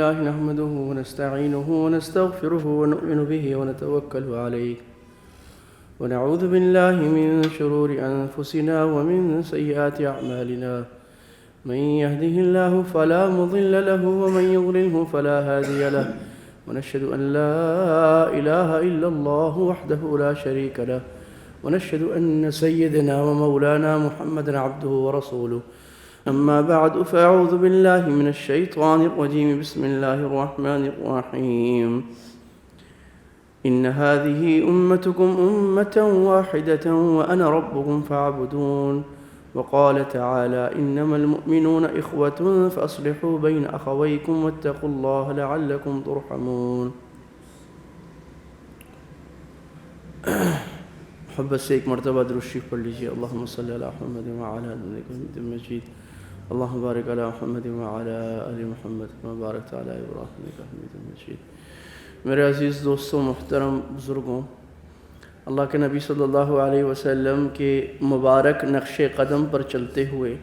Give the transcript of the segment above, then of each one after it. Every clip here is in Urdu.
لله نحمده ونستعينه ونستغفره ونؤمن به ونتوكل عليه ونعوذ بالله من شرور أنفسنا ومن سيئات أعمالنا من يهده الله فلا مضل له ومن يضلله فلا هادي له ونشهد أن لا إله إلا الله وحده لا شريك له ونشهد أن سيدنا ومولانا محمدا عبده ورسوله أما بعد فأعوذ بالله من الشيطان الرجيم بسم الله الرحمن الرحيم إن هذه أمتكم أمة واحدة وأنا ربكم فاعبدون وقال تعالى إنما المؤمنون إخوة فأصلحوا بين أخويكم واتقوا الله لعلكم ترحمون. محبت سے ایک مرتبہ درود شریف پڑھ لیجیے. اللہم صلی علی محمد وعلی آل محمد مجید. اللہم بارک علی محمد وعلی آل محمد کما بارکت علی ابراہیم انک حمید مجید. میرے عزیز دوستوں، محترم بزرگوں، اللہ کے نبی صلی اللہ علیہ وسلم کے مبارک نقش قدم پر چلتے ہوئے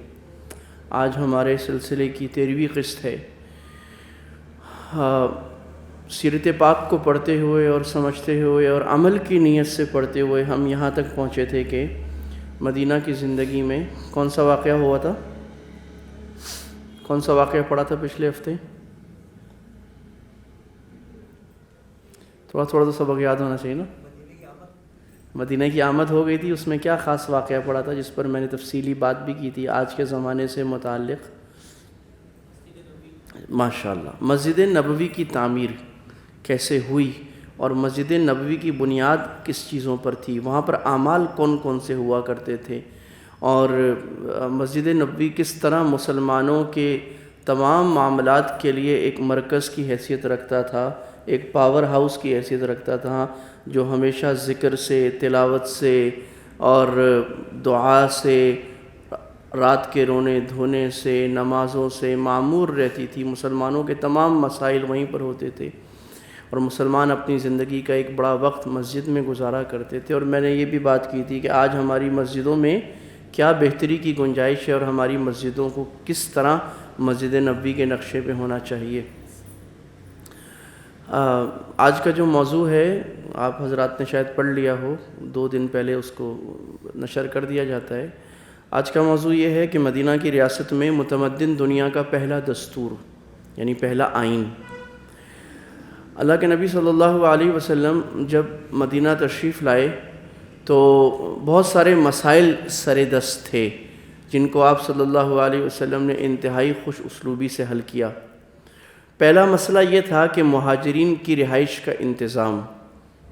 آج ہمارے سلسلے کی 13ویں قسط ہے. سیرت پاک کو پڑھتے ہوئے اور سمجھتے ہوئے اور عمل کی نیت سے پڑھتے ہوئے ہم یہاں تک پہنچے تھے کہ مدینہ کی زندگی میں کون سا واقعہ ہوا تھا؟ کون سا واقعہ پڑھا تھا پچھلے ہفتے؟ تھوڑا تو سبق یاد ہونا چاہیے نا. مدینہ کی آمد ہو گئی تھی. اس میں کیا خاص واقعہ پڑھا تھا جس پر میں نے تفصیلی بات بھی کی تھی آج کے زمانے سے متعلق؟ ماشاءاللہ، مسجد نبوی کی تعمیر کیسے ہوئی اور مسجد نبوی کی بنیاد کس چیزوں پر تھی، وہاں پر اعمال کون کون سے ہوا کرتے تھے، اور مسجد نبوی کس طرح مسلمانوں کے تمام معاملات کے لیے ایک مرکز کی حیثیت رکھتا تھا، ایک پاور ہاؤس کی حیثیت رکھتا تھا جو ہمیشہ ذکر سے، تلاوت سے اور دعا سے، رات کے رونے دھونے سے، نمازوں سے معمور رہتی تھی. مسلمانوں کے تمام مسائل وہیں پر ہوتے تھے اور مسلمان اپنی زندگی کا ایک بڑا وقت مسجد میں گزارا کرتے تھے. اور میں نے یہ بھی بات کی تھی کہ آج ہماری مسجدوں میں کیا بہتری کی گنجائش ہے اور ہماری مسجدوں کو کس طرح مسجد نبوی کے نقشے پہ ہونا چاہیے. آج کا جو موضوع ہے آپ حضرات نے شاید پڑھ لیا ہو، 2 دن پہلے اس کو نشر کر دیا جاتا ہے. آج کا موضوع یہ ہے کہ مدینہ کی ریاست میں متمدن دنیا کا پہلا دستور یعنی پہلا آئین. اللہ کے نبی صلی اللہ علیہ وسلم جب مدینہ تشریف لائے تو بہت سارے مسائل سر دست تھے جن کو آپ صلی اللہ علیہ وسلم نے انتہائی خوش اسلوبی سے حل کیا. پہلا مسئلہ یہ تھا کہ مہاجرین کی رہائش کا انتظام.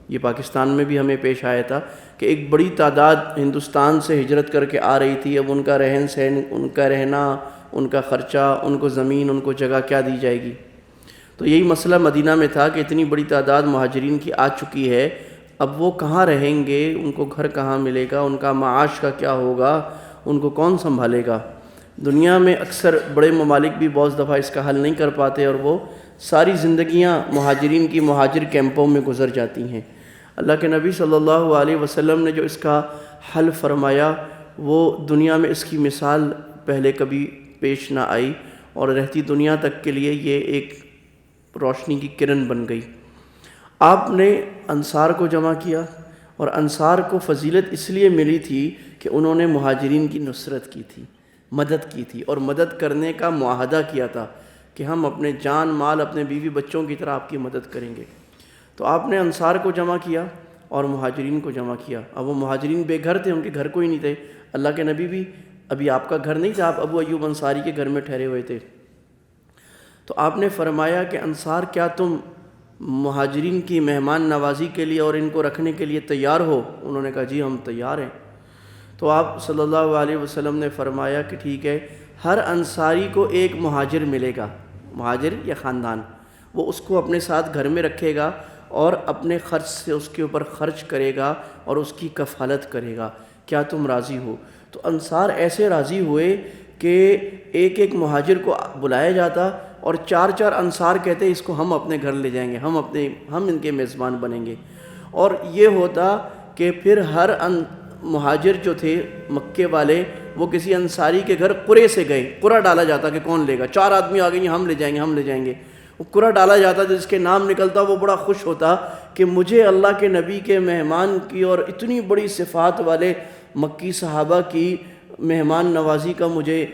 یہ پاکستان میں بھی ہمیں پیش آیا تھا کہ ایک بڑی تعداد ہندوستان سے ہجرت کر کے آ رہی تھی. اب ان کا رہن سہن، ان کا رہنا، ان کا خرچہ، ان کو زمین، ان کو جگہ کیا دی جائے گی. تو یہی مسئلہ مدینہ میں تھا کہ اتنی بڑی تعداد مہاجرین کی آ چکی ہے، اب وہ کہاں رہیں گے، ان کو گھر کہاں ملے گا، ان کا معاش کا کیا ہوگا، ان کو کون سنبھالے گا. دنیا میں اکثر بڑے ممالک بھی بعض دفعہ اس کا حل نہیں کر پاتے اور وہ ساری زندگیاں مہاجرین کی مہاجر کیمپوں میں گزر جاتی ہیں. اللہ کے نبی صلی اللہ علیہ وسلم نے جو اس کا حل فرمایا وہ دنیا میں اس کی مثال پہلے کبھی پیش نہ آئی اور رہتی دنیا تک کے لیے یہ ایک روشنی کی کرن بن گئی. آپ نے انصار کو جمع کیا اور انصار کو فضیلت اس لیے ملی تھی کہ انہوں نے مہاجرین کی نصرت کی تھی، مدد کی تھی اور مدد کرنے کا معاہدہ کیا تھا کہ ہم اپنے جان مال، اپنے بیوی بچوں کی طرح آپ کی مدد کریں گے. تو آپ نے انصار کو جمع کیا اور مہاجرین کو جمع کیا. اب وہ مہاجرین بے گھر تھے، ان کے گھر کوئی نہیں تھے. اللہ کے نبی بھی ابھی آپ کا گھر نہیں تھا، آپ ابو ایوب انصاری کے گھر میں ٹھہرے ہوئے تھے. تو آپ نے فرمایا کہ انصار کیا تم مہاجرین کی مہمان نوازی کے لیے اور ان کو رکھنے کے لیے تیار ہو؟ انہوں نے کہا جی ہم تیار ہیں. تو آپ صلی اللہ علیہ وسلم نے فرمایا کہ ٹھیک ہے، ہر انصاری کو ایک مہاجر ملے گا، مہاجر یا خاندان، وہ اس کو اپنے ساتھ گھر میں رکھے گا اور اپنے خرچ سے اس کے اوپر خرچ کرے گا اور اس کی کفالت کرے گا. کیا تم راضی ہو؟ تو انصار ایسے راضی ہوئے کہ ایک ایک مہاجر کو بلایا جاتا اور 4 انصار کہتے اس کو ہم اپنے گھر لے جائیں گے، ہم ان کے میزبان بنیں گے. اور یہ ہوتا کہ پھر ہر مہاجر جو تھے مکے والے وہ کسی انصاری کے گھر قرے سے گئے، قرہ ڈالا جاتا کہ کون لے گا. 4 آدمی آ گئے، ہم لے جائیں گے. وہ کرا ڈالا جاتا جس کے نام نکلتا وہ بڑا خوش ہوتا کہ مجھے اللہ کے نبی کے مہمان کی اور اتنی بڑی صفات والے مکی صحابہ کی مہمان نوازی کا مجھے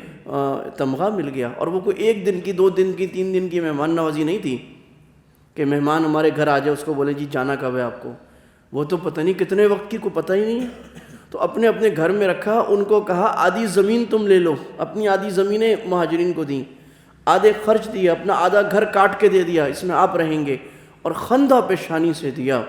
تمغہ مل گیا۔ اور وہ کوئی 1 دن کی 2 دن کی 3 دن کی مہمان نوازی نہیں تھی کہ مہمان ہمارے گھر آ جائے اس کو بولیں جی جانا کب ہے آپ کو، وہ تو پتہ نہیں کتنے وقت کی کو پتہ ہی نہیں ہے۔ تو اپنے اپنے گھر میں رکھا، ان کو کہا آدھی زمین تم لے لو، اپنی آدھی زمینیں مہاجرین کو دیں، آدھے خرچ دیا، اپنا آدھا گھر کاٹ کے دے دیا اس میں آپ رہیں گے، اور خندہ پیشانی سے دیا۔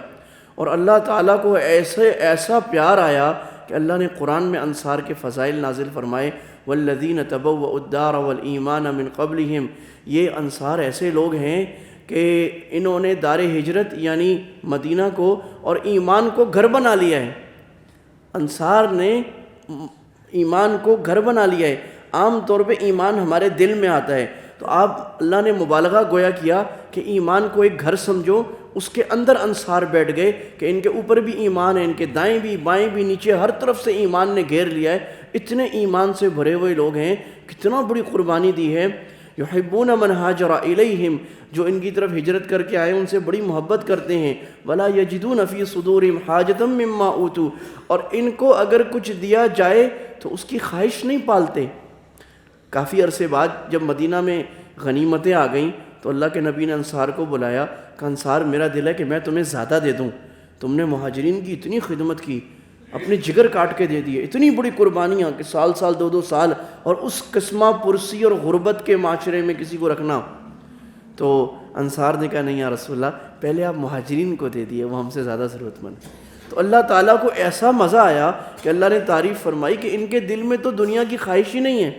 اور اللہ تعالیٰ کو ایسا پیار آیا کہ اللہ نے قرآن میں انصار کے فضائل نازل فرمائے، والذین تبوؤا الدار والایمان من قبلہم، یہ انصار ایسے لوگ ہیں کہ انہوں نے دار ہجرت یعنی مدینہ کو اور ایمان کو گھر بنا لیا ہے۔ انصار نے ایمان کو گھر بنا لیا ہے۔ عام طور پہ ایمان ہمارے دل میں آتا ہے، تو آپ اللہ نے مبالغہ گویا کیا کہ ایمان کو ایک گھر سمجھو، اس کے اندر انصار بیٹھ گئے کہ ان کے اوپر بھی ایمان ہے، ان کے دائیں بھی بائیں بھی نیچے ہر طرف سے ایمان نے گھیر لیا ہے۔ اتنے ایمان سے بھرے ہوئے لوگ ہیں، کتنا بڑی قربانی دی ہے۔ یحبون من ہاجر الیہم، جو ان کی طرف ہجرت کر کے آئے ان سے بڑی محبت کرتے ہیں۔ ولا یجدون فی صدورہم حاجۃ مما اوتوا، اور ان کو اگر کچھ دیا جائے تو اس کی خواہش نہیں پالتے۔ کافی عرصے بعد جب مدینہ میں غنیمتیں آ گئیں تو اللہ کے نبی نے انصار کو بلایا کہ انصار میرا دل ہے کہ میں تمہیں زیادہ دے دوں، تم نے مہاجرین کی اتنی خدمت کی، اپنے جگر کاٹ کے دے دیے، اتنی بڑی قربانیاں کہ سال 2 سال، اور اس قسمہ پرسی اور غربت کے معاشرے میں کسی کو رکھنا۔ تو انصار نے کہا نہیں یا رسول اللہ، پہلے آپ مہاجرین کو دے دیے، وہ ہم سے زیادہ ضرورت مند۔ تو اللہ تعالیٰ کو ایسا مزہ آیا کہ اللہ نے تعریف فرمائی کہ ان کے دل میں تو دنیا کی خواہش ہی نہیں ہے۔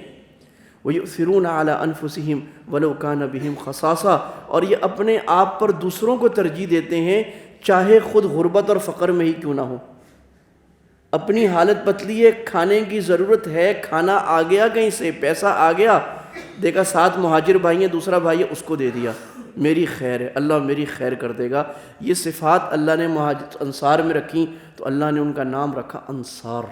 وَيُؤْثِرُونَ عَلَىٰ أَنفُسِهِمْ وَلَوْ كَانَ بِهِمْ خَصَاصَةٌ، اور یہ اپنے آپ پر دوسروں کو ترجیح دیتے ہیں چاہے خود غربت اور فقر میں ہی کیوں نہ ہو۔ اپنی حالت پتلی ہے، کھانے کی ضرورت ہے، کھانا آ گیا کہیں سے، پیسہ آ گیا، دیکھا 7 مہاجر بھائی ہیں، دوسرا بھائی ہے اس کو دے دیا، میری خیر ہے، اللہ میری خیر کر دے گا۔ یہ صفات اللہ نے انصار میں رکھیں تو اللہ نے ان کا نام رکھا انصار۔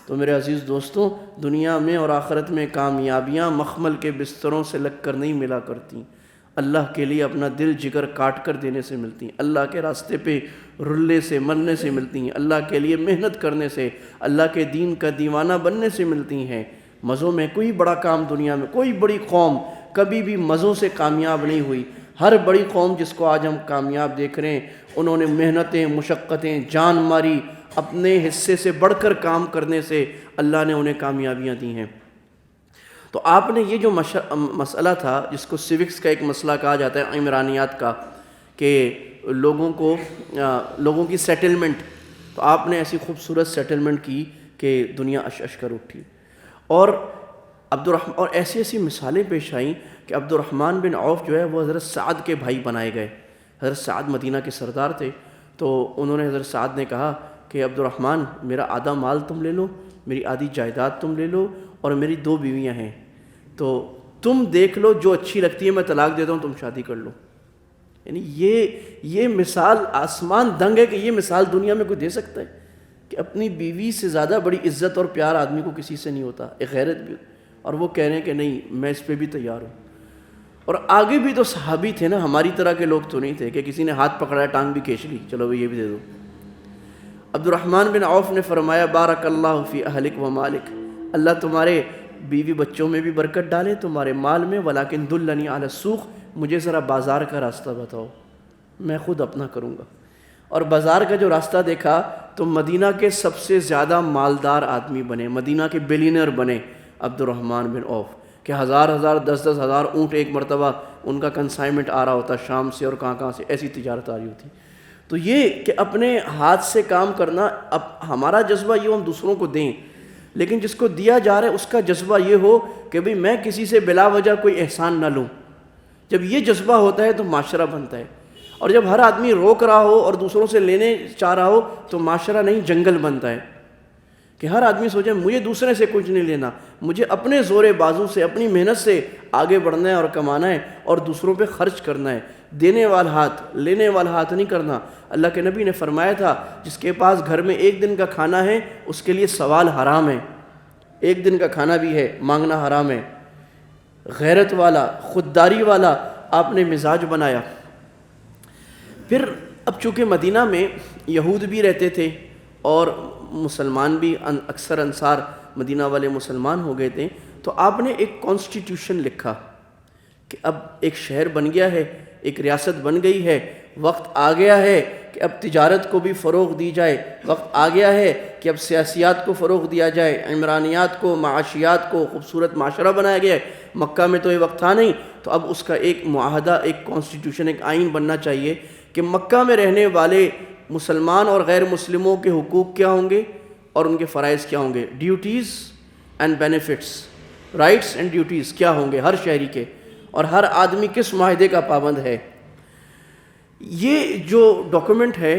تو میرے عزیز دوستوں، دنیا میں اور آخرت میں کامیابیاں مخمل کے بستروں سے لگ کر نہیں ملا کرتی، اللہ کے لیے اپنا دل جگر کاٹ کر دینے سے ملتی ہیں، اللہ کے راستے پہ رلنے سے مرنے سے ملتی ہیں، اللہ کے لیے محنت کرنے سے، اللہ کے دین کا دیوانہ بننے سے ملتی ہیں۔ مزوں میں کوئی بڑا کام دنیا میں، کوئی بڑی قوم کبھی بھی مزوں سے کامیاب نہیں ہوئی۔ ہر بڑی قوم جس کو آج ہم کامیاب دیکھ رہے ہیں، انہوں نے محنتیں، مشقتیں، جان ماری، اپنے حصے سے بڑھ کر کام کرنے سے اللہ نے انہیں کامیابیاں دی ہیں۔ تو آپ نے یہ جو مسئلہ تھا جس کو سیوکس کا ایک مسئلہ کہا جاتا ہے، عمرانیات کا، کہ لوگوں کی سیٹلمنٹ، تو آپ نے ایسی خوبصورت سیٹلمنٹ کی کہ دنیا اش کر اٹھی، اور اور ایسی مثالیں پیش آئیں کہ عبد الرحمن بن عوف جو ہے وہ حضرت سعد کے بھائی بنائے گئے۔ حضرت سعد مدینہ کے سردار تھے، تو انہوں نے حضرت سعد نے کہا کہ عبد الرحمن میرا آدھا مال تم لے لو، میری آدھی جائیداد تم لے لو، اور میری 2 بیویاں ہیں، تو تم دیکھ لو جو اچھی لگتی ہے میں طلاق دیتا ہوں، تم شادی کر لو۔ یعنی یہ مثال آسمان دنگ ہے کہ یہ مثال دنیا میں کوئی دے سکتا ہے کہ اپنی بیوی سے زیادہ بڑی عزت اور پیار آدمی کو کسی سے نہیں ہوتا، ایک غیرت بھی، اور وہ کہہ رہے ہیں کہ نہیں میں اس پہ بھی تیار ہوں۔ اور آگے بھی تو صحابی تھے نا، ہماری طرح کے لوگ تو نہیں تھے کہ کسی نے ہاتھ پکڑا ٹانگ بھی کھینچ لی، چلو یہ بھی دے دو۔ عبد الرحمن بن عوف نے فرمایا بارک اللہ فی اہلک و مالک، اللہ تمہارے بیوی بچوں میں بھی برکت ڈالے، تمہارے مال میں، ولیکن دلنی علی السوق، مجھے ذرا بازار کا راستہ بتاؤ، میں خود اپنا کروں گا۔ اور بازار کا جو راستہ دیکھا تو مدینہ کے سب سے زیادہ مالدار آدمی بنے، مدینہ کے بلینئر بنے عبد الرحمن بن عوف، کہ 1000 10 ہزار اونٹ ایک مرتبہ ان کا کنسائنمنٹ آ رہا ہوتا شام سے اور کہاں سے، ایسی تجارت آ رہی ہوتی۔ تو یہ کہ اپنے ہاتھ سے کام کرنا، اب ہمارا جذبہ یہ ہو ہم دوسروں کو دیں، لیکن جس کو دیا جا رہا ہے اس کا جذبہ یہ ہو کہ بھئی میں کسی سے بلا وجہ کوئی احسان نہ لوں۔ جب یہ جذبہ ہوتا ہے تو معاشرہ بنتا ہے، اور جب ہر آدمی روک رہا ہو اور دوسروں سے لینے چاہ رہا ہو تو معاشرہ نہیں جنگل بنتا ہے، کہ ہر آدمی سوچے مجھے دوسرے سے کچھ نہیں لینا، مجھے اپنے زور بازو سے اپنی محنت سے آگے بڑھنا ہے اور کمانا ہے اور دوسروں پہ خرچ کرنا ہے، دینے والا ہاتھ لینے والا ہاتھ نہیں کرنا۔ اللہ کے نبی نے فرمایا تھا جس کے پاس گھر میں 1 دن کا کھانا ہے اس کے لیے سوال حرام ہے، 1 دن کا کھانا بھی ہے، مانگنا حرام ہے۔ غیرت والا، خودداری والا آپ نے مزاج بنایا۔ پھر اب چونکہ مدینہ میں یہود بھی رہتے تھے اور مسلمان بھی، اکثر انصار مدینہ والے مسلمان ہو گئے تھے، تو آپ نے ایک کانسٹیٹیوشن لکھا کہ اب ایک شہر بن گیا ہے، ایک ریاست بن گئی ہے، وقت آ گیا ہے کہ اب تجارت کو بھی فروغ دی جائے، وقت آ گیا ہے کہ اب سیاسیات کو فروغ دیا جائے، عمرانیات کو، معاشیات کو، خوبصورت معاشرہ بنایا گیا ہے۔ مکہ میں تو یہ وقت تھا نہیں، تو اب اس کا ایک معاہدہ، ایک کانسٹیٹیوشن، ایک آئین بننا چاہیے کہ مکہ میں رہنے والے مسلمان اور غیر مسلموں کے حقوق کیا ہوں گے اور ان کے فرائض کیا ہوں گے، duties and benefits, rights and duties کیا ہوں گے ہر شہری کے، اور ہر آدمی کس معاہدے کا پابند ہے۔ یہ جو ڈاکومنٹ ہے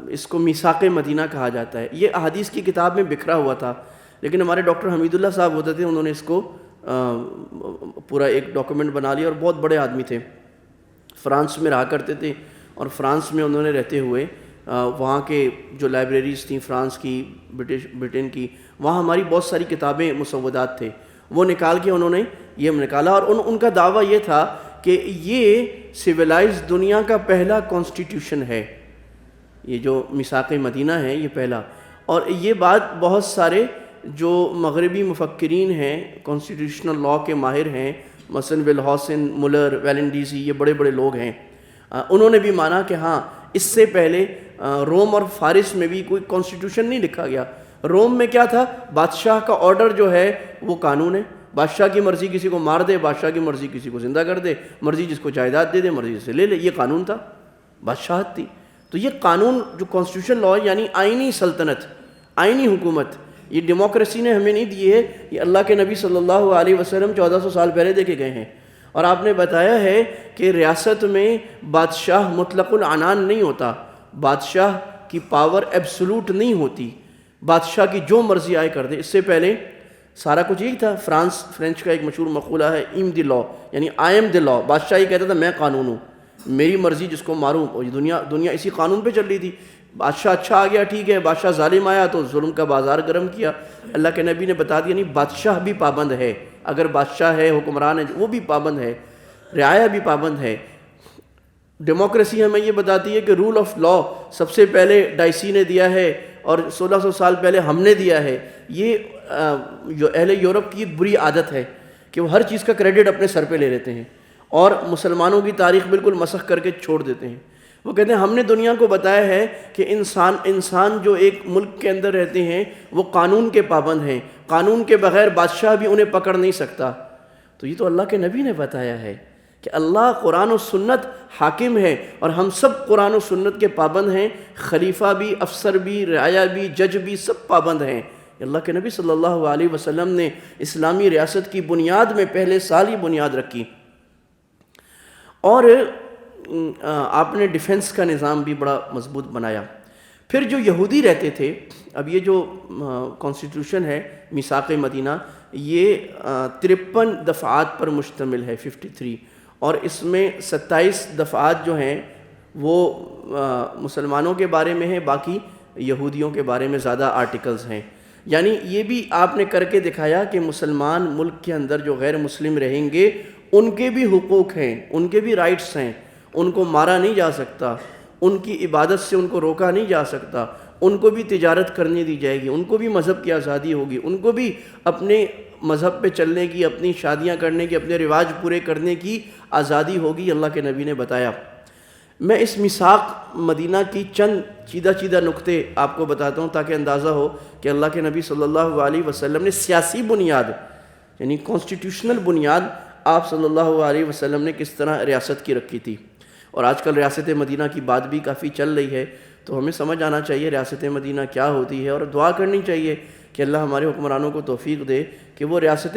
اس کو میثاق مدینہ کہا جاتا ہے۔ یہ احادیث کی کتاب میں بکھرا ہوا تھا، لیکن ہمارے ڈاکٹر حمید اللہ صاحب ہوتے تھے، انہوں نے اس کو پورا ایک ڈاکومنٹ بنا لیا، اور بہت بڑے آدمی تھے، فرانس میں رہا کرتے تھے، اور فرانس میں انہوں نے رہتے ہوئے وہاں کے جو لائبریریز تھیں فرانس کی، برٹن کی، وہاں ہماری بہت ساری کتابیں، مسودات تھے، وہ نکال کے انہوں نے یہ نکالا، اور ان کا دعویٰ یہ تھا کہ یہ سویلائز دنیا کا پہلا کانسٹیٹیوشن ہے، یہ جو میثاق مدینہ ہے یہ پہلا۔ اور یہ بات بہت سارے جو مغربی مفکرین ہیں، کانسٹیٹیوشنل لاء کے ماہر ہیں، مثلا ولہاسن، مولر، ویلنڈیزی، یہ بڑے بڑے لوگ ہیں، انہوں نے بھی مانا کہ ہاں اس سے پہلے روم اور فارس میں بھی کوئی کانسٹیٹیوشن نہیں لکھا گیا۔ روم میں کیا تھا، بادشاہ کا آرڈر جو ہے وہ قانون ہے، بادشاہ کی مرضی کسی کو مار دے، بادشاہ کی مرضی کسی کو زندہ کر دے، مرضی جس کو جائیداد دے دے، مرضی سے لے لے، یہ قانون تھا، بادشاہت تھی۔ تو یہ قانون جو کانسٹیٹیوشن لاء یعنی آئینی سلطنت، آئینی حکومت، یہ ڈیموکریسی نے ہمیں نہیں دی ہے، یہ اللہ کے نبی صلی اللہ علیہ وسلم 1400 سال پہلے دے کے گئے ہیں۔ اور آپ نے بتایا ہے کہ ریاست میں بادشاہ مطلق العنان نہیں ہوتا، بادشاہ کی پاور ایبسولوٹ نہیں ہوتی، بادشاہ کی جو مرضی آئے کر دے۔ اس سے پہلے سارا کچھ یہی تھا۔ فرینچ کا ایک مشہور مقولہ ہے ایم دی لاء، یعنی آئی ایم دی لاء، بادشاہ یہ کہتا تھا میں قانون ہوں، میری مرضی جس کو ماروں، اور دنیا اسی قانون پہ چل رہی تھی۔ بادشاہ اچھا آ گیا ٹھیک ہے، بادشاہ ظالم آیا تو ظلم کا بازار گرم کیا۔ اللہ کے نبی نے بتا دیا نہیں، بادشاہ بھی پابند ہے، اگر بادشاہ ہے، حکمران ہے، وہ بھی پابند ہے، رعایا بھی پابند ہے۔ ڈیموکریسی ہمیں یہ بتاتی ہے کہ رول آف لاء سب سے پہلے ڈائسی نے دیا ہے، اور 1600 سال پہلے ہم نے دیا ہے۔ یہ جو اہل یورپ کی ایک بری عادت ہے کہ وہ ہر چیز کا کریڈٹ اپنے سر پہ لے لیتے ہیں، اور مسلمانوں کی تاریخ بالکل مسخ کر کے چھوڑ دیتے ہیں۔ وہ کہتے ہیں ہم نے دنیا کو بتایا ہے کہ انسان جو ایک ملک کے اندر رہتے ہیں وہ قانون کے پابند ہیں، قانون کے بغیر بادشاہ بھی انہیں پکڑ نہیں سکتا۔ تو یہ تو اللہ کے نبی نے بتایا ہے کہ اللہ قرآن و سنت حاکم ہے، اور ہم سب قرآن و سنت کے پابند ہیں، خلیفہ بھی، افسر بھی، رعایا بھی، جج بھی، سب پابند ہیں۔ اللہ کے نبی صلی اللہ علیہ وسلم نے اسلامی ریاست کی بنیاد میں پہلے سال ہی بنیاد رکھی، اور آپ نے ڈیفنس کا نظام بھی بڑا مضبوط بنایا۔ پھر جو یہودی رہتے تھے، اب یہ جو کانسٹیٹیوشن ہے میثاق مدینہ، یہ 53 دفعات پر مشتمل ہے، 53، اور اس میں 27 دفعات جو ہیں وہ مسلمانوں کے بارے میں ہیں، باقی یہودیوں کے بارے میں زیادہ آرٹیکلز ہیں۔ یعنی یہ بھی آپ نے کر کے دکھایا کہ مسلمان ملک کے اندر جو غیر مسلم رہیں گے ان کے بھی حقوق ہیں، ان کے بھی رائٹس ہیں، ان کو مارا نہیں جا سکتا، ان کی عبادت سے ان کو روکا نہیں جا سکتا، ان کو بھی تجارت کرنے دی جائے گی، ان کو بھی مذہب کی آزادی ہوگی، ان کو بھی اپنے مذہب پہ چلنے کی، اپنی شادیاں کرنے کی، اپنے رواج پورے کرنے کی آزادی ہوگی، اللہ کے نبی نے بتایا۔ میں اس میثاق مدینہ کی چند چیدہ نقطے آپ کو بتاتا ہوں تاکہ اندازہ ہو کہ اللہ کے نبی صلی اللہ علیہ وسلم نے سیاسی بنیاد یعنی کانسٹیٹیوشنل بنیاد آپ صلی اللہ علیہ وسلم نے کس طرح ریاست کی رکھی تھی۔ اور آج کل ریاست مدینہ کی بات بھی کافی چل رہی ہے، تو ہمیں سمجھ آنا چاہیے ریاست مدینہ کیا ہوتی ہے، اور دعا کرنی چاہیے کہ اللہ ہمارے حکمرانوں کو توفیق دے کہ وہ ریاست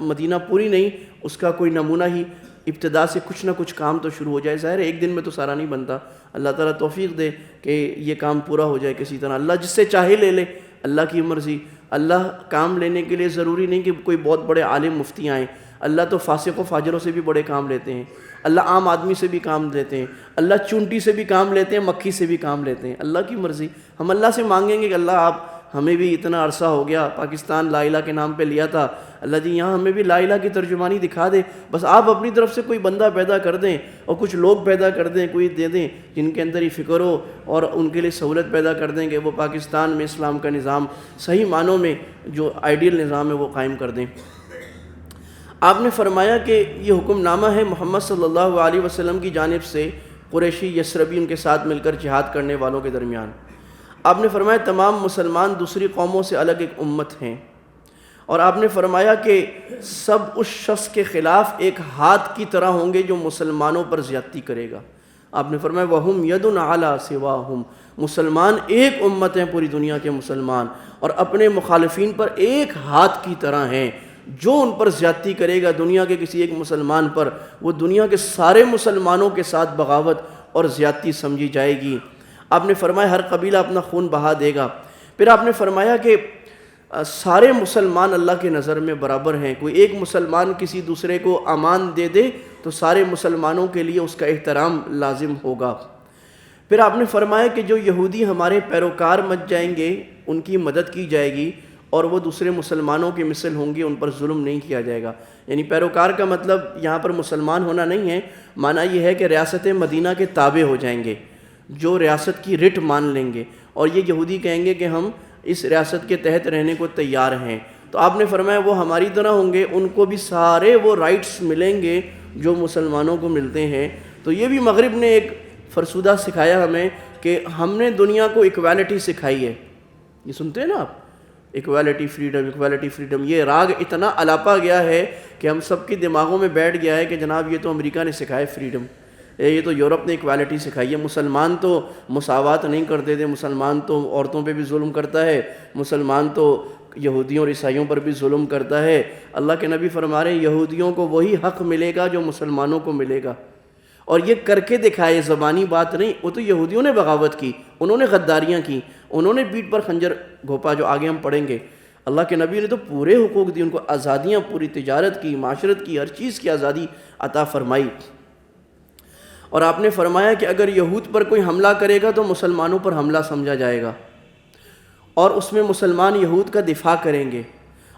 مدینہ پوری نہیں، اس کا کوئی نمونہ ہی ابتدا سے کچھ نہ کچھ کام تو شروع ہو جائے۔ ظاہر ہے ایک دن میں تو سارا نہیں بنتا، اللہ تعالیٰ توفیق دے کہ یہ کام پورا ہو جائے کسی طرح۔ اللہ جس سے چاہے لے لے، اللہ کی مرضی۔ اللہ کام لینے کے لیے ضروری نہیں کہ کوئی بہت بڑے عالم مفتی آئیں، اللہ تو فاسق و فاجروں سے بھی بڑے کام لیتے ہیں، اللہ عام آدمی سے بھی کام لیتے ہیں، اللہ چونٹی سے بھی کام لیتے ہیں، مکھی سے بھی کام لیتے ہیں، اللہ کی مرضی۔ ہم اللہ سے مانگیں گے کہ اللہ آپ ہمیں بھی اتنا عرصہ ہو گیا، پاکستان لا الہ کے نام پہ لیا تھا، اللہ جی یہاں ہمیں بھی لا الہ کی ترجمانی دکھا دے، بس آپ اپنی طرف سے کوئی بندہ پیدا کر دیں اور کچھ لوگ پیدا کر دیں، کوئی دے دیں جن کے اندر یہ فکر ہو، اور ان کے لیے سہولت پیدا کر دیں کہ وہ پاکستان میں اسلام کا نظام صحیح معنوں میں جو آئیڈیل نظام ہے وہ قائم کر دیں۔ آپ نے فرمایا کہ یہ حکم نامہ ہے محمد صلی اللہ علیہ وسلم کی جانب سے قریشی یثربی ان کے ساتھ مل کر جہاد کرنے والوں کے درمیان۔ آپ نے فرمایا تمام مسلمان دوسری قوموں سے الگ ایک امت ہیں، اور آپ نے فرمایا کہ سب اس شخص کے خلاف ایک ہاتھ کی طرح ہوں گے جو مسلمانوں پر زیادتی کرے گا۔ آپ نے فرمایا وَهُمْ يَدٌ عَلَىٰ سِوَاهُمْ، مسلمان ایک امت ہیں پوری دنیا کے مسلمان، اور اپنے مخالفین پر ایک ہاتھ کی طرح ہیں۔ جو ان پر زیادتی کرے گا دنیا کے کسی ایک مسلمان پر، وہ دنیا کے سارے مسلمانوں کے ساتھ بغاوت اور زیادتی سمجھی جائے گی۔ آپ نے فرمایا ہر قبیلہ اپنا خون بہا دے گا۔ پھر آپ نے فرمایا کہ سارے مسلمان اللہ کے نظر میں برابر ہیں، کوئی ایک مسلمان کسی دوسرے کو امان دے دے تو سارے مسلمانوں کے لیے اس کا احترام لازم ہوگا۔ پھر آپ نے فرمایا کہ جو یہودی ہمارے پیروکار مچ جائیں گے ان کی مدد کی جائے گی، اور وہ دوسرے مسلمانوں کے مثل ہوں گے، ان پر ظلم نہیں کیا جائے گا۔ یعنی پیروکار کا مطلب یہاں پر مسلمان ہونا نہیں ہے، معنی یہ ہے کہ ریاست مدینہ کے تابع ہو جائیں گے، جو ریاست کی رٹ مان لیں گے، اور یہ یہودی کہیں گے کہ ہم اس ریاست کے تحت رہنے کو تیار ہیں۔ تو آپ نے فرمایا وہ ہماری طرح ہوں گے، ان کو بھی سارے وہ رائٹس ملیں گے جو مسلمانوں کو ملتے ہیں۔ تو یہ بھی مغرب نے ایک فرسودہ سکھایا ہمیں کہ ہم نے دنیا کو ایکویلٹی سکھائی ہے۔ یہ سنتے ہیں نا آپ، ایکویلٹی فریڈم، ایکویلٹی فریڈم، یہ راگ اتنا الاپا گیا ہے کہ ہم سب کے دماغوں میں بیٹھ گیا ہے کہ جناب یہ تو امریکہ نے سکھایا فریڈم، یہ تو یورپ نے ایکویلٹی سکھائی ہے۔ مسلمان تو مساوات نہیں کرتے تھے، مسلمان تو عورتوں پہ بھی ظلم کرتا ہے، مسلمان تو یہودیوں اور عیسائیوں پر بھی ظلم کرتا ہے۔ اللہ کے نبی فرما رہے ہیں یہودیوں کو وہی حق ملے گا جو مسلمانوں کو ملے گا، اور یہ کر کے دکھائے، زبانی بات نہیں۔ وہ تو یہودیوں نے بغاوت کی، انہوں نے غداریاں کی، انہوں نے پیٹھ پر خنجر گھوپا، جو آگے ہم پڑھیں گے۔ اللہ کے نبی نے تو پورے حقوق دی ان کو، آزادیاں، پوری تجارت کی، معاشرت کی، ہر چیز کی آزادی عطا فرمائی۔ اور آپ نے فرمایا کہ اگر یہود پر کوئی حملہ کرے گا تو مسلمانوں پر حملہ سمجھا جائے گا، اور اس میں مسلمان یہود کا دفاع کریں گے،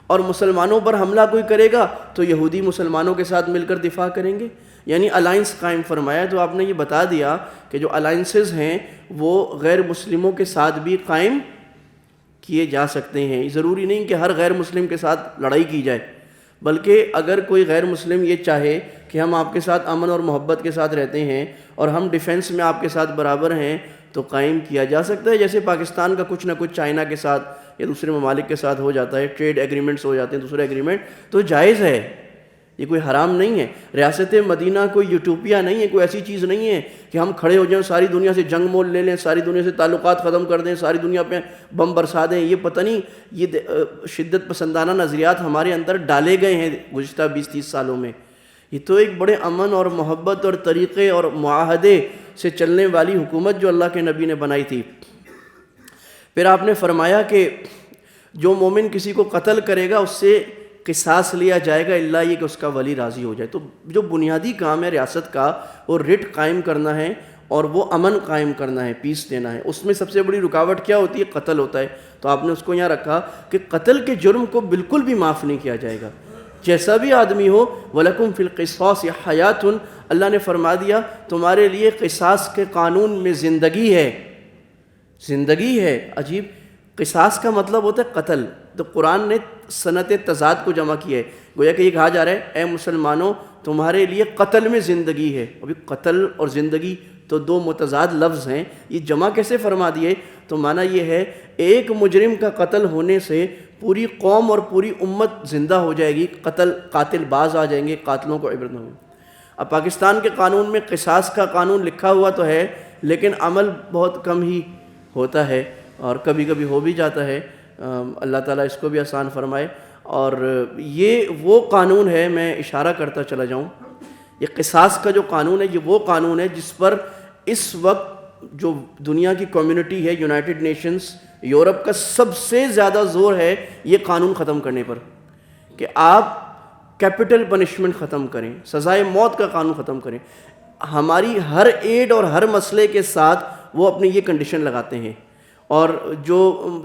اور مسلمانوں پر حملہ کوئی کرے گا تو یہودی مسلمانوں کے ساتھ مل کر دفاع کریں گے، یعنی الائنس قائم فرمایا۔ تو آپ نے یہ بتا دیا کہ جو الائنسز ہیں وہ غیر مسلموں کے ساتھ بھی قائم کیے جا سکتے ہیں۔ ضروری نہیں کہ ہر غیر مسلم کے ساتھ لڑائی کی جائے، بلکہ اگر کوئی غیر مسلم یہ چاہے کہ ہم آپ کے ساتھ امن اور محبت کے ساتھ رہتے ہیں اور ہم ڈیفنس میں آپ کے ساتھ برابر ہیں تو قائم کیا جا سکتا ہے۔ جیسے پاکستان کا کچھ نہ کچھ چائنا کے ساتھ یا دوسرے ممالک کے ساتھ ہو جاتا ہے، ٹریڈ ایگریمنٹس ہو جاتے ہیں، دوسرے ایگریمنٹ، تو جائز ہے، یہ کوئی حرام نہیں ہے۔ ریاست مدینہ کوئی یوٹوپیا نہیں ہے، کوئی ایسی چیز نہیں ہے کہ ہم کھڑے ہو جائیں، ساری دنیا سے جنگ مول لے لیں، ساری دنیا سے تعلقات ختم کر دیں، ساری دنیا پہ بم برسا دیں۔ یہ پتہ نہیں یہ شدت پسندانہ نظریات ہمارے اندر ڈالے گئے ہیں گزشتہ 20-30 سالوں میں۔ یہ تو ایک بڑے امن اور محبت اور طریقے اور معاہدے سے چلنے والی حکومت جو اللہ کے نبی نے بنائی تھی۔ پھر آپ نے فرمایا کہ جو مومن کسی کو قتل کرے گا اس سے قصاص لیا جائے گا، الا یہ کہ اس کا ولی راضی ہو جائے۔ تو جو بنیادی کام ہے ریاست کا وہ رٹ قائم کرنا ہے اور وہ امن قائم کرنا ہے، پیس دینا ہے۔ اس میں سب سے بڑی رکاوٹ کیا ہوتی ہے؟ قتل ہوتا ہے۔ تو آپ نے اس کو یہاں رکھا کہ قتل کے جرم کو بالکل بھی معاف نہیں کیا جائے گا، جیسا بھی آدمی ہو۔ وَلَكُمْ فِي الْقِصَاصِ حَيَاتٌ، اللہ نے فرما دیا تمہارے لیے قصاص کے قانون میں زندگی ہے، زندگی ہے۔ عجیب، قصاص کا مطلب ہوتا ہے قتل، تو قرآن نے صنعت تضاد کو جمع کیا ہے، گویا کہ یہ کہا جا رہا ہے اے مسلمانوں تمہارے لیے قتل میں زندگی ہے۔ ابھی قتل اور زندگی تو دو متضاد لفظ ہیں، یہ جمع کیسے فرما دیے؟ تو معنی یہ ہے ایک مجرم کا قتل ہونے سے پوری قوم اور پوری امت زندہ ہو جائے گی، قاتل باز آ جائیں گے، قاتلوں کو عبرت ہوگی۔ اب پاکستان کے قانون میں قصاص کا قانون لکھا ہوا تو ہے، لیکن عمل بہت کم ہی ہوتا ہے اور کبھی کبھی ہو بھی جاتا ہے۔ اللہ تعالیٰ اس کو بھی آسان فرمائے۔ اور یہ وہ قانون ہے، میں اشارہ کرتا چلا جاؤں، یہ قصاص کا جو قانون ہے یہ وہ قانون ہے جس پر اس وقت جو دنیا کی کمیونٹی ہے، یونائٹڈ نیشنز، یورپ کا سب سے زیادہ زور ہے یہ قانون ختم کرنے پر، کہ آپ کیپٹل پنشمنٹ ختم کریں، سزائے موت کا قانون ختم کریں۔ ہماری ہر ایڈ اور ہر مسئلے کے ساتھ وہ اپنی یہ کنڈیشن لگاتے ہیں، اور جو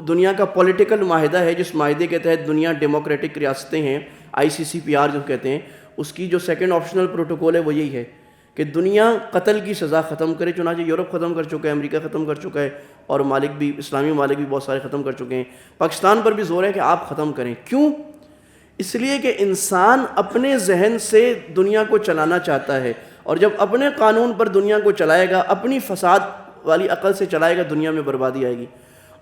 دنیا کا پولیٹیکل معاہدہ ہے، جس معاہدے کے تحت دنیا ڈیموکریٹک ریاستیں ہیں، ICCPR جو کہتے ہیں، اس کی جو سیکنڈ آپشنل پروٹوکول ہے وہ یہی ہے کہ دنیا قتل کی سزا ختم کرے. چنانچہ یورپ ختم کر چکا ہے، امریکہ ختم کر چکا ہے، اور مالک بھی، اسلامی مالک بھی بہت سارے ختم کر چکے ہیں. پاکستان پر بھی زور ہے کہ آپ ختم کریں. کیوں؟ اس لیے کہ انسان اپنے ذہن سے دنیا کو چلانا چاہتا ہے، اور جب اپنے قانون پر دنیا کو چلائے گا، اپنی فساد والی عقل سے چلائے گا، دنیا میں بربادی آئے گی.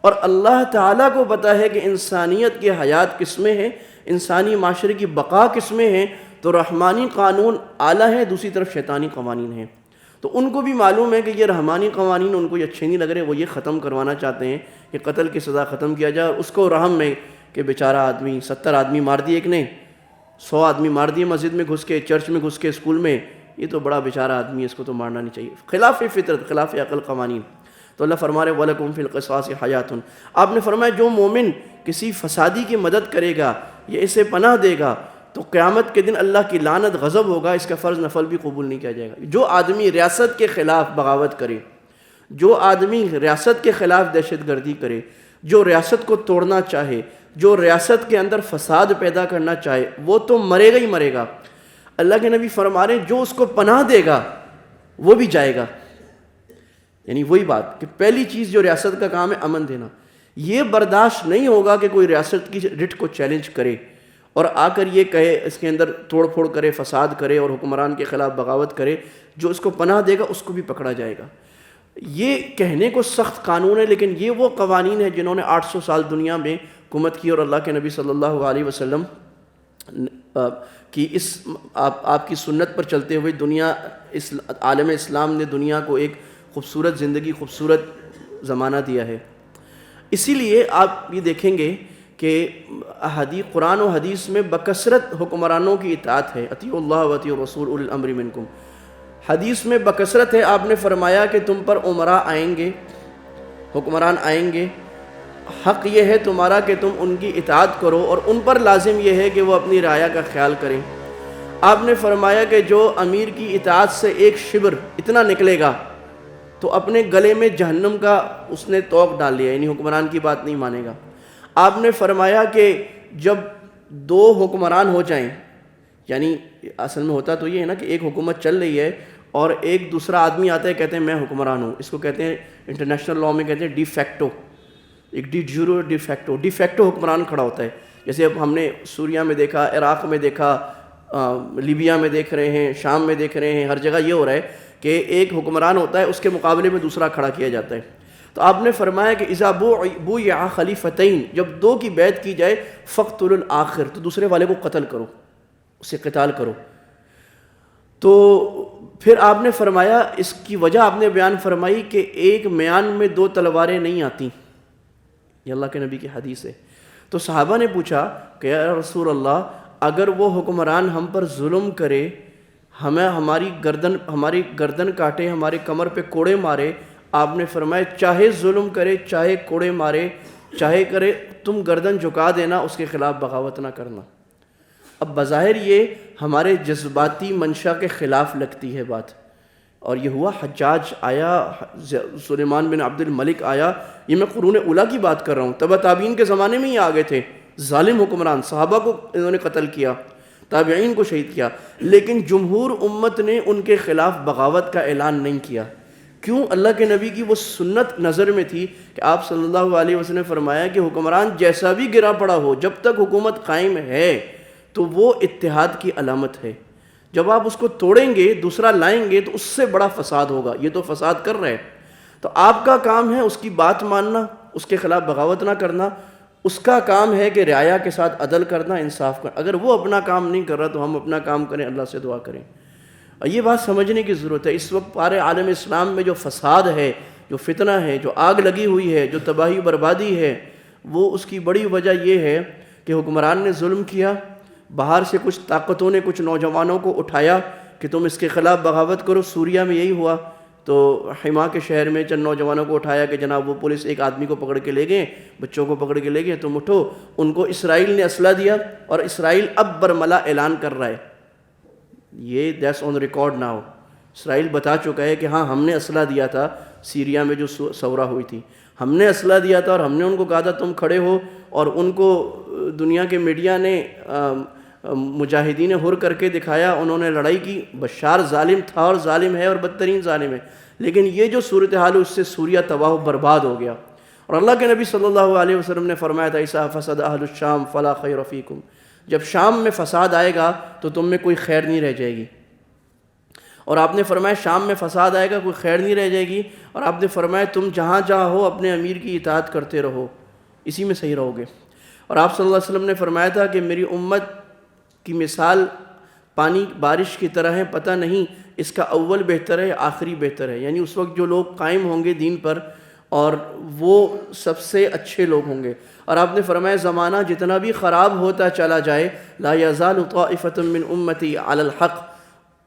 اور اللہ تعالیٰ کو پتہ ہے کہ انسانیت کی حیات کس میں ہے، انسانی معاشرے کی بقا کس میں ہے. تو رحمانی قانون اعلیٰ ہیں، دوسری طرف شیطانی قوانین ہیں. تو ان کو بھی معلوم ہے کہ یہ رحمانی قوانین ان کو یہ اچھے نہیں لگ رہے، وہ یہ ختم کروانا چاہتے ہیں کہ قتل کی سزا ختم کیا جائے. اور اس کو رحم میں کہ بیچارہ آدمی 70 آدمی مار دیے، ایک نے 100 آدمی مار دیے مسجد میں گھس کے، چرچ میں گھس کے، اسکول میں، یہ تو بڑا بیچارہ آدمی ہے، اس کو تو مارنا نہیں چاہیے. خلاف فطرت، خلاف عقل قوانین. تو اللہ فرما رہے وَلَكُمْ فِي الْقِصَاصِ حَيَاتٌ. آپ نے فرمایا جو مومن کسی فسادی کی مدد کرے گا یا اسے پناہ دے گا تو قیامت کے دن اللہ کی لعنت غضب ہوگا، اس کا فرض نفل بھی قبول نہیں کیا جائے گا. جو آدمی ریاست کے خلاف بغاوت کرے، جو آدمی ریاست کے خلاف دہشت گردی کرے، جو ریاست کو توڑنا چاہے، جو ریاست کے اندر فساد پیدا کرنا چاہے، وہ تو مرے گا ہی مرے گا. اللہ کے نبی فرما رہے ہیں جو اس کو پناہ دے گا وہ بھی جائے گا. یعنی وہی بات کہ پہلی چیز جو ریاست کا کام ہے امن دینا. یہ برداشت نہیں ہوگا کہ کوئی ریاست کی رٹ کو چیلنج کرے اور آ کر یہ کہے، اس کے اندر توڑ پھوڑ کرے، فساد کرے اور حکمران کے خلاف بغاوت کرے. جو اس کو پناہ دے گا اس کو بھی پکڑا جائے گا. یہ کہنے کو سخت قانون ہے، لیکن یہ وہ قوانین ہیں جنہوں نے 800 سال دنیا میں حکومت کی. اور اللہ کے نبی صلی اللہ علیہ وسلم کی اس آپ کی سنت پر چلتے ہوئے دنیا، عالم اسلام نے دنیا کو ایک خوبصورت زندگی، خوبصورت زمانہ دیا ہے. اسی لیے آپ یہ دیکھیں گے کہ قرآن و حدیث میں بکثرت حکمرانوں کی اطاعت ہے. اطیعوا اللہ و اطیعوا الرسول اولی الامر منکم. حدیث میں بکثرت ہے. آپ نے فرمایا کہ تم پر امراء آئیں گے، حکمران آئیں گے، حق یہ ہے تمہارا کہ تم ان کی اطاعت کرو، اور ان پر لازم یہ ہے کہ وہ اپنی رعایا کا خیال کریں. آپ نے فرمایا کہ جو امیر کی اطاعت سے ایک شبر اتنا نکلے گا تو اپنے گلے میں جہنم کا اس نے توق ڈال لیا، یعنی حکمران کی بات نہیں مانے گا. آپ نے فرمایا کہ جب 2 حکمران ہو جائیں، یعنی اصل میں ہوتا تو یہ ہے نا کہ ایک حکومت چل رہی ہے اور ایک دوسرا آدمی آتا ہے کہتے ہیں میں حکمران ہوں. اس کو کہتے ہیں انٹرنیشنل لاء میں کہتے ہیں ڈی فیکٹو، ایک de jure de facto. De facto حکمران کھڑا ہوتا ہے. جیسے اب ہم نے سوریہ میں دیکھا، عراق میں دیکھا، لیبیا میں دیکھ رہے ہیں، شام میں دیکھ رہے ہیں، ہر جگہ یہ ہو رہا ہے کہ ایک حکمران ہوتا ہے، اس کے مقابلے میں دوسرا کھڑا کیا جاتا ہے. تو آپ نے فرمایا کہ اذا بویع خلیفتین، جب 2 کی بیعت کی جائے، فاقتلوا الآخر، تو دوسرے والے کو قتل کرو، اسے قتال کرو. تو پھر آپ نے فرمایا، اس کی وجہ آپ نے بیان فرمائی کہ ایک میان میں 2 تلواریں نہیں آتی. یہ اللہ کے نبی کی حدیث ہے. تو صحابہ نے پوچھا کہ یا رسول اللہ، اگر وہ حکمران ہم پر ظلم کرے، ہماری گردن کاٹے، ہمارے کمر پہ کوڑے مارے، آپ نے فرمایا چاہے ظلم کرے، چاہے کوڑے مارے، چاہے کرے، تم گردن جھکا دینا، اس کے خلاف بغاوت نہ کرنا. اب بظاہر یہ ہمارے جذباتی منشا کے خلاف لگتی ہے بات، اور یہ ہوا. حجاج آیا، سلیمان بن عبد الملک آیا. یہ میں قرون اولیٰ کی بات کر رہا ہوں، تبع تابعین کے زمانے میں ہی آ گئے تھے. ظالم حکمران، صحابہ کو انہوں نے قتل کیا، تابعین کو شہید کیا، لیکن جمہور امت نے ان کے خلاف بغاوت کا اعلان نہیں کیا. کیوں؟ اللہ کے نبی کی وہ سنت نظر میں تھی کہ آپ صلی اللہ علیہ وسلم نے فرمایا کہ حکمران جیسا بھی گرا پڑا ہو، جب تک حکومت قائم ہے تو وہ اتحاد کی علامت ہے. جب آپ اس کو توڑیں گے، دوسرا لائیں گے، تو اس سے بڑا فساد ہوگا. یہ تو فساد کر رہے ہیں. تو آپ کا کام ہے اس کی بات ماننا، اس کے خلاف بغاوت نہ کرنا. اس کا کام ہے کہ رعایا کے ساتھ عدل کرنا، انصاف کرنا. اگر وہ اپنا کام نہیں کر رہا تو ہم اپنا کام کریں، اللہ سے دعا کریں. یہ بات سمجھنے کی ضرورت ہے. اس وقت پارے عالم اسلام میں جو فساد ہے، جو فتنہ ہے، جو آگ لگی ہوئی ہے، جو تباہی بربادی ہے، وہ اس کی بڑی وجہ یہ ہے کہ حکمران نے ظلم کیا. باہر سے کچھ طاقتوں نے کچھ نوجوانوں کو اٹھایا کہ تم اس کے خلاف بغاوت کرو. سوریہ میں یہی ہوا. تو حما کے شہر میں چند نوجوانوں کو اٹھایا کہ جناب وہ پولیس ایک آدمی کو پکڑ کے لے گئے، بچوں کو پکڑ کے لے گئے، تم اٹھو. ان کو اسرائیل نے اسلحہ دیا، اور اسرائیل اب برملا اعلان کر رہا ہے. یہ دیٹس آن ریکارڈ ناؤ. اسرائیل بتا چکا ہے کہ ہاں ہم نے اسلحہ دیا تھا. سیریا میں جو ثورہ ہوئی تھی، ہم نے اسلحہ دیا تھا اور ہم نے ان کو کہا تھا تم کھڑے ہو، اور ان کو دنیا کے میڈیا نے مجاہدین حر کر کے دکھایا، انہوں نے لڑائی کی۔ بشار ظالم تھا اور ظالم ہے اور بدترین ظالم ہے، لیکن یہ جو صورتحال اس سے سوریہ تباہ و برباد ہو گیا۔ اور اللہ کے نبی صلی اللہ علیہ وسلم نے فرمایا تھا اذا فسد اہل الشام فلا خیر فیکم، جب شام میں فساد آئے گا تو تم میں کوئی خیر نہیں رہ جائے گی۔ اور آپ نے فرمایا شام میں فساد آئے گا کوئی خیر نہیں رہ جائے گی، اور آپ نے فرمایا تم جہاں جہاں ہو اپنے امیر کی اطاعت کرتے رہو، اسی میں صحیح رہو گے۔ اور آپ صلی اللہ علیہ وسلم نے فرمایا تھا کہ میری امت کی مثال پانی بارش کی طرح ہے، پتہ نہیں اس کا اول بہتر ہے آخری بہتر ہے، یعنی اس وقت جو لوگ قائم ہوں گے دین پر اور وہ سب سے اچھے لوگ ہوں گے۔ اور آپ نے فرمایا زمانہ جتنا بھی خراب ہوتا چلا جائے لا یزال طائفۃ من امتی علی الحق،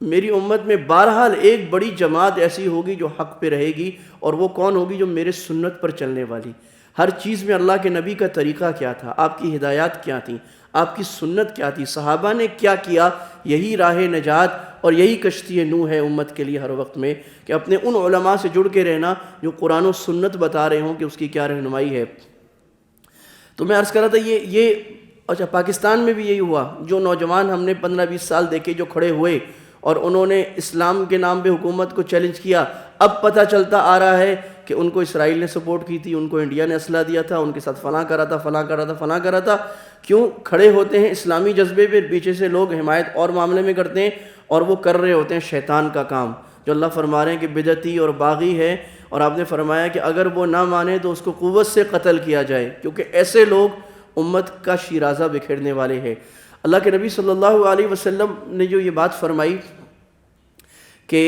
میری امت میں بہرحال ایک بڑی جماعت ایسی ہوگی جو حق پہ رہے گی، اور وہ کون ہوگی؟ جو میرے سنت پر چلنے والی۔ ہر چیز میں اللہ کے نبی کا طریقہ کیا تھا، آپ کی ہدایات کیا تھیں، آپ کی سنت کیا تھی، صحابہ نے کیا کیا، یہی راہ نجات اور یہی کشتی نوح ہے امت کے لیے ہر وقت میں، کہ اپنے ان علماء سے جڑ کے رہنا جو قرآن و سنت بتا رہے ہوں کہ اس کی کیا رہنمائی ہے۔ تو میں عرض کر رہا تھا یہ اچھا پاکستان میں بھی یہی ہوا، جو نوجوان ہم نے 15-20 سال دیکھے جو کھڑے ہوئے اور انہوں نے اسلام کے نام پہ حکومت کو چیلنج کیا، اب پتہ چلتا آ رہا ہے کہ ان کو اسرائیل نے سپورٹ کی تھی، ان کو انڈیا نے اسلحہ دیا تھا، ان کے ساتھ فلاں کرا تھا، فلاں کرا تھا، فلاں کرا تھا۔ کیوں کھڑے ہوتے ہیں اسلامی جذبے پہ، پیچھے سے لوگ حمایت اور معاملے میں کرتے ہیں، اور وہ کر رہے ہوتے ہیں شیطان کا کام، جو اللہ فرما رہے ہیں کہ بدعتی اور باغی ہے، اور آپ نے فرمایا کہ اگر وہ نہ مانے تو اس کو قوت سے قتل کیا جائے، کیونکہ ایسے لوگ امت کا شیرازہ بکھیرنے والے ہیں۔ اللہ کے نبی صلی اللہ علیہ وسلم نے جو یہ بات فرمائی کہ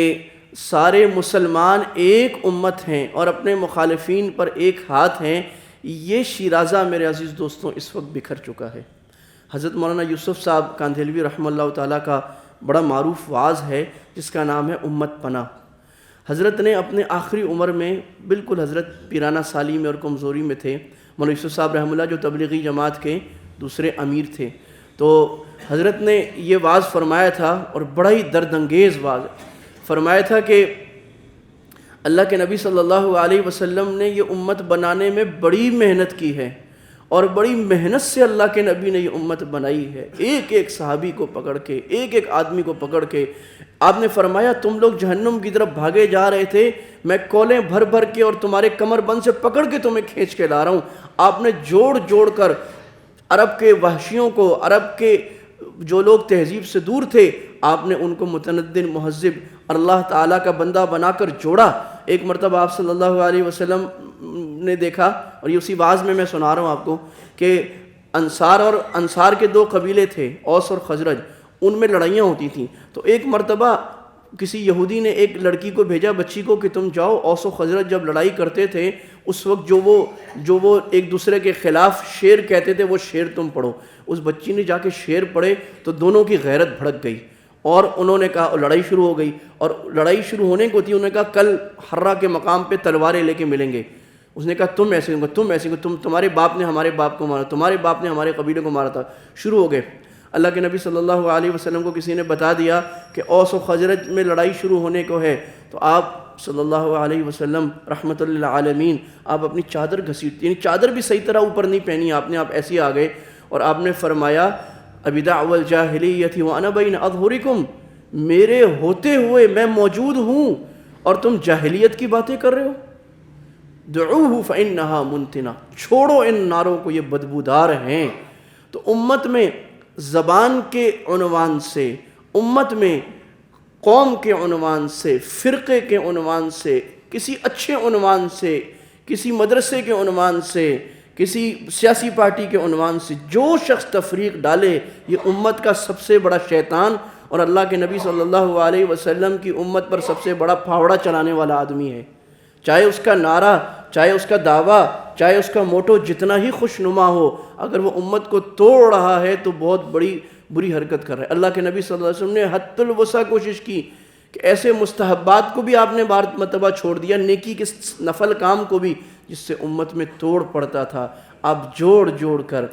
سارے مسلمان ایک امت ہیں اور اپنے مخالفین پر ایک ہاتھ ہیں، یہ شیرازہ میرے عزیز دوستوں اس وقت بکھر چکا ہے۔ حضرت مولانا یوسف صاحب کاندھلوی رحمہ اللہ تعالیٰ کا بڑا معروف وعظ ہے جس کا نام ہے امت پناہ۔ حضرت نے اپنے آخری عمر میں بالکل حضرت پیرانہ سالی میں اور کمزوری میں تھے، مولانا یوسف صاحب رحمہ اللہ جو تبلیغی جماعت کے دوسرے امیر تھے، تو حضرت نے یہ وعظ فرمایا تھا اور بڑا ہی درد انگیز وعظ فرمایا تھا کہ اللہ کے نبی صلی اللہ علیہ وسلم نے یہ امت بنانے میں بڑی محنت کی ہے، اور بڑی محنت سے اللہ کے نبی نے یہ امت بنائی ہے، ایک ایک صحابی کو پکڑ کے، ایک ایک آدمی کو پکڑ کے۔ آپ نے فرمایا تم لوگ جہنم کی طرف بھاگے جا رہے تھے، میں کولیں بھر بھر کے اور تمہارے کمر بند سے پکڑ کے تمہیں کھینچ کے لا رہا ہوں۔ آپ نے جوڑ جوڑ کر عرب کے وحشیوں کو، عرب کے جو لوگ تہذیب سے دور تھے، آپ نے ان کو متمدن، مہذب، اللہ تعالیٰ کا بندہ بنا کر جوڑا۔ ایک مرتبہ آپ صلی اللہ علیہ وسلم نے دیکھا، اور یہ اسی واعظ میں سنا رہا ہوں آپ کو، کہ انصار کے دو قبیلے تھے، اوس اور خزرج، ان میں لڑائیاں ہوتی تھیں۔ تو ایک مرتبہ کسی یہودی نے ایک لڑکی کو بھیجا، بچی کو، کہ تم جاؤ، اوس و خزرج جب لڑائی کرتے تھے اس وقت جو وہ ایک دوسرے کے خلاف شعر کہتے تھے وہ شعر تم پڑھو۔ اس بچی نے جا کے شعر پڑھے تو دونوں کی غیرت بھڑک گئی، اور انہوں نے کہا، لڑائی شروع ہو گئی، اور لڑائی شروع ہونے کو تھی، انہوں نے کہا کل حرہ کے مقام پہ تلواریں لے کے ملیں گے۔ اس نے کہا تم ایسے ہوں گے، تم ایسے ہوں گے، تمہارے باپ نے ہمارے باپ کو مارا، تمہارے باپ نے ہمارے قبیلے کو مارا تھا۔ شروع ہو گئے۔ اللہ کے نبی صلی اللہ علیہ وسلم کو کسی نے بتا دیا کہ اوس و خزرج میں لڑائی شروع ہونے کو ہے، تو آپ صلی اللہ علیہ وسلم رحمۃ للعالمین آپ اپنی چادر گھسیٹتے، یعنی چادر بھی صحیح طرح اوپر نہیں پہنی آپ نے، آپ ایسے ہی آ گئے، اور آپ نے فرمایا ابدعوا الجاہلیۃ وانا بین اظہرکم، میرے ہوتے ہوئے میں موجود ہوں اور تم جاہلیت کی باتیں کر رہے ہو۔ دعوہ فانہا منتنہ، چھوڑو ان ناروں کو، یہ بدبودار ہیں۔ تو امت میں زبان کے عنوان سے، امت میں قوم کے عنوان سے، فرقے کے عنوان سے، کسی اچھے عنوان سے، کسی مدرسے کے عنوان سے، کسی سیاسی پارٹی کے عنوان سے جو شخص تفریق ڈالے، یہ امت کا سب سے بڑا شیطان اور اللہ کے نبی صلی اللہ علیہ وسلم کی امت پر سب سے بڑا پھاوڑا چلانے والا آدمی ہے۔ چاہے اس کا نعرہ، چاہے اس کا دعویٰ، چاہے اس کا موٹو جتنا ہی خوش نما ہو، اگر وہ امت کو توڑ رہا ہے تو بہت بری حرکت کر رہا ہے۔ اللہ کے نبی صلی اللہ علیہ وسلم نے حد الوسع کوشش کی کہ ایسے مستحبات کو بھی آپ نے بار مرتبہ چھوڑ دیا، نیکی کے نفل کام کو بھی، جس سے امت میں توڑ پڑتا تھا۔ آپ جوڑ جوڑ کر،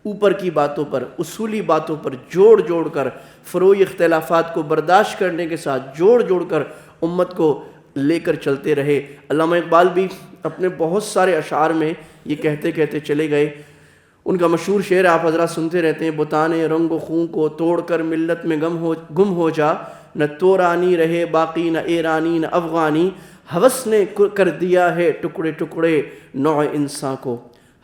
اوپر کی باتوں پر، اصولی باتوں پر جوڑ جوڑ کر، فروعی اختلافات کو برداشت کرنے کے ساتھ جوڑ جوڑ کر امت کو لے کر چلتے رہے۔ علامہ اقبال بھی اپنے بہت سارے اشعار میں یہ کہتے کہتے چلے گئے۔ ان کا مشہور شعر آپ حضرات سنتے رہتے ہیں، بتانے رنگ و خون کو توڑ کر ملت میں گم ہو جا، نہ تورانی رہے باقی نہ ایرانی نہ افغانی، ہوس نے کر دیا ہے ٹکڑے ٹکڑے نوع انسان کو،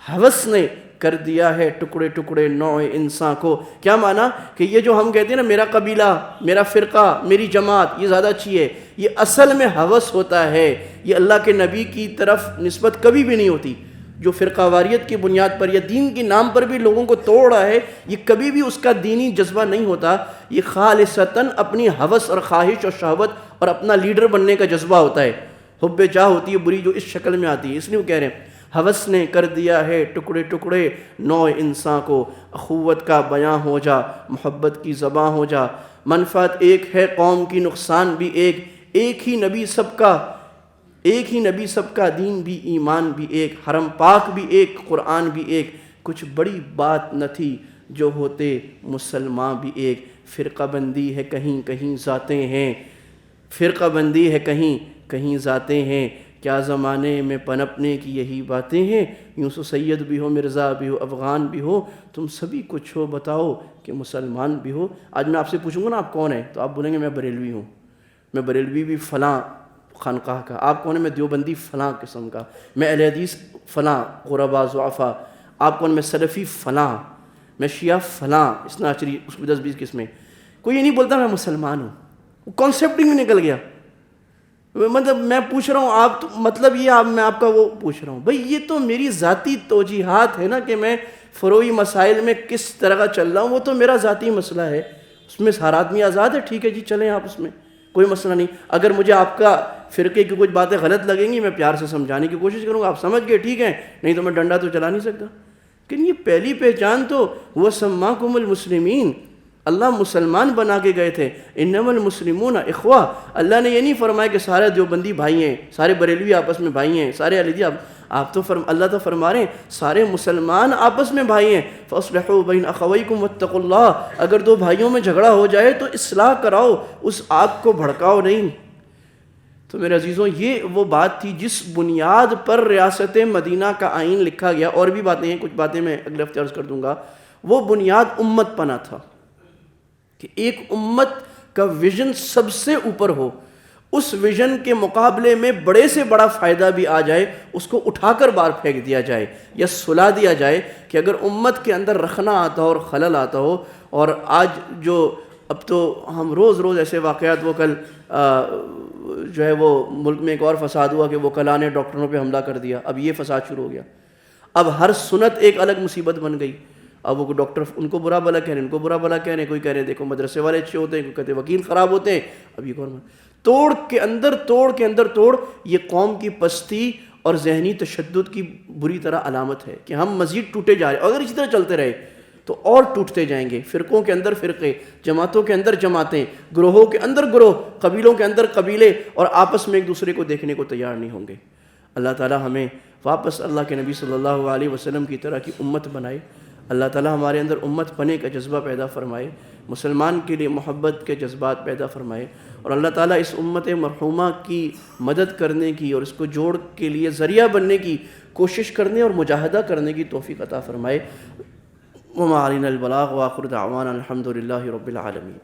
ہوس نے کر دیا ہے ٹکڑے ٹکڑے نوع انسان کو۔ کیا معنی کہ یہ جو ہم کہتے ہیں نا میرا قبیلہ، میرا فرقہ، میری جماعت یہ زیادہ اچھی ہے، یہ اصل میں ہوس ہوتا ہے، یہ اللہ کے نبی کی طرف نسبت کبھی بھی نہیں ہوتی۔ جو فرقہ واریت کی بنیاد پر یا دین کے نام پر بھی لوگوں کو توڑ رہا ہے، یہ کبھی بھی اس کا دینی جذبہ نہیں ہوتا، یہ خالصتاً اپنی ہوس اور خواہش اور شہوت اور اپنا لیڈر بننے کا جذبہ ہوتا ہے۔ حب جاہ ہوتی ہے بری جو اس شکل میں آتی ہے، اس لیے وہ کہہ رہے ہیں ہوس نے کر دیا ہے ٹکڑے ٹکڑے نوع انسان کو، اخوت کا بیاں ہو جا محبت کی زباں ہو جا، منفعت ایک ہے قوم کی نقصان بھی ایک، ایک ہی نبی سب کا، ایک ہی نبی سب کا، دین بھی ایمان بھی ایک، حرم پاک بھی ایک، قرآن بھی ایک، کچھ بڑی بات نہ تھی جو ہوتے مسلمان بھی ایک، فرقہ بندی ہے کہیں کہیں ذاتیں ہیں، فرقہ بندی ہے کہیں کہیں ذاتیں ہیں، کیا زمانے میں پنپنے کی یہی باتیں ہیں، یوں سو سید بھی ہو مرزا بھی ہو افغان بھی ہو، تم سبھی کچھ ہو بتاؤ کہ مسلمان بھی ہو۔ آج میں آپ سے پوچھوں گا نا آپ کون ہیں تو آپ بولیں گے میں بریلوی ہوں، میں بریلوی بھی فلاں خانقاہ کا، آپ کون ہیں میں دیوبندی فلاں قسم کا، میں اہل حدیث فلاں غربا ضعفا، آپ کون میں سلفی فلاں، میں شیعہ فلاں، اثنا عشری اس میں 10-20 قسمیں، کوئی یہ نہیں بولتا میں مسلمان ہوں، وہ کانسیپٹ ہی نکل گیا۔ مطلب میں پوچھ رہا ہوں آپ تو مطلب یہ میں آپ کا وہ پوچھ رہا ہوں بھئی یہ تو میری ذاتی توجیحات ہے نا کہ میں فروعی مسائل میں کس طرح کا چل رہا ہوں، وہ تو میرا ذاتی مسئلہ ہے، اس میں ہر آدمی آزاد ہے، ٹھیک ہے جی چلیں آپ اس میں کوئی مسئلہ نہیں۔ اگر مجھے آپ کا فرقے کی کچھ باتیں غلط لگیں گی میں پیار سے سمجھانے کی کوشش کروں گا، آپ سمجھ گئے ٹھیک ہے، نہیں تو میں ڈنڈا تو چلا نہیں سکتا۔ لیکن یہ پہلی پہچان تو وہ سماکم المسلمین، اللہ مسلمان بنا کے گئے تھے، انما المسلمون اخوہ، اللہ نے یہ نہیں فرمایا کہ سارے دیوبندی بھائی ہیں، سارے بریلوی آپس میں بھائی ہیں، سارے علیحدہ، آپ تو اللہ تو فرما رہے ہیں سارے مسلمان آپس میں بھائی ہیں، فاصلحوا بین اخویکم واتقوا اللہ، اگر دو بھائیوں میں جھگڑا ہو جائے تو اصلاح کراؤ، اس آگ کو بھڑکاؤ نہیں۔ تو میرے عزیزوں یہ وہ بات تھی جس بنیاد پر ریاست مدینہ کا آئین لکھا گیا، اور بھی باتیں ہیں، کچھ باتیں میں اگلے ہفتے عرض کر دوں گا۔ وہ بنیاد امت پنا تھا کہ ایک امت کا ویژن سب سے اوپر ہو، اس ویژن کے مقابلے میں بڑے سے بڑا فائدہ بھی آ جائے اس کو اٹھا کر باہر پھینک دیا جائے یا سلا دیا جائے، کہ اگر امت کے اندر رخنا آتا ہو اور خلل آتا ہو۔ اور آج جو اب تو ہم روز روز ایسے واقعات، وہ کل جو ہے وہ ملک میں ایک اور فساد ہوا کہ وہ کلا نے ڈاکٹروں پہ حملہ کر دیا، اب یہ فساد شروع ہو گیا، اب ہر سنت ایک الگ مصیبت بن گئی۔ اب وہ ڈاکٹر ان کو برا بلا کہہ رہے ہیں، ان کو برا بلا کہہ رہے ہیں، کوئی کہہ رہے ہیں دیکھو مدرسے والے اچھے ہوتے ہیں، کوئی کہتے ہیں وکیل خراب ہوتے ہیں، اب یہ کون توڑ کے اندر توڑ، یہ قوم کی پستی اور ذہنی تشدد کی بری طرح علامت ہے کہ ہم مزید ٹوٹے جا رہے ہیں، اگر اسی طرح چلتے رہے تو اور ٹوٹتے جائیں گے، فرقوں کے اندر فرقے، جماعتوں کے اندر جماعتیں، گروہوں کے اندر گروہ، قبیلوں کے اندر قبیلے، اور آپس میں ایک دوسرے کو دیکھنے کو تیار نہیں ہوں گے۔ اللہ تعالی ہمیں واپس اللہ کے نبی صلی اللہ علیہ وسلم کی طرح کی امت بنائے، اللہ تعالیٰ ہمارے اندر امت پنے کا جذبہ پیدا فرمائے، مسلمان کے لیے محبت کے جذبات پیدا فرمائے، اور اللہ تعالیٰ اس امت مرحومہ کی مدد کرنے کی اور اس کو جوڑ کے لیے ذریعہ بننے کی کوشش کرنے اور مجاہدہ کرنے کی توفیق عطا فرمائے۔ وما علینا البلاغ وآخر دعوانا الحمد للہ رب العالمین۔